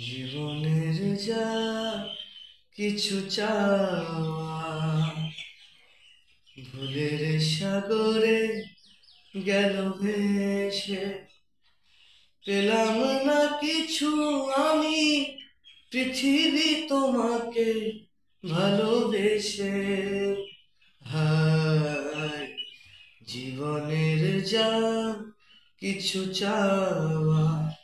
জীবনের যা কিছু চাওয়া ভুলের সাগরে গেল ভেসে, পেলাম না কিছু আমি পৃথিবী তোমাকে ভালোবেসে। হায় জীবনের যা কিছু চাওয়া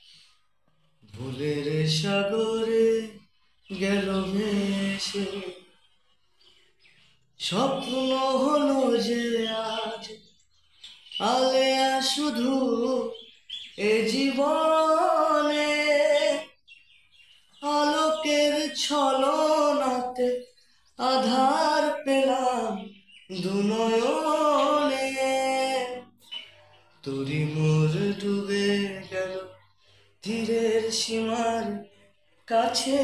ভুলের সাগরে গেল ভেসে। স্বপ্ন হলো যে আজ আলেয়া শুধু এ জীবনে, আলোকের ছলনাতে আধার পেলাম দুনয়নে। তোরি মোর ডুবে গেল তীরের সীমার কাছে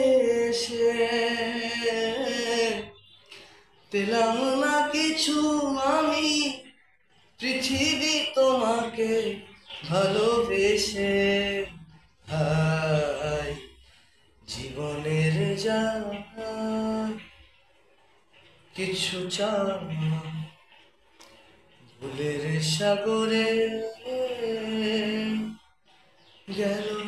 এসে, পেলাম না কিছু আমি পৃথিবী তোমাকে ভালোবেসে। হায় জীবনের যা কিছু চাওয়া ভুলের সাগরে গেল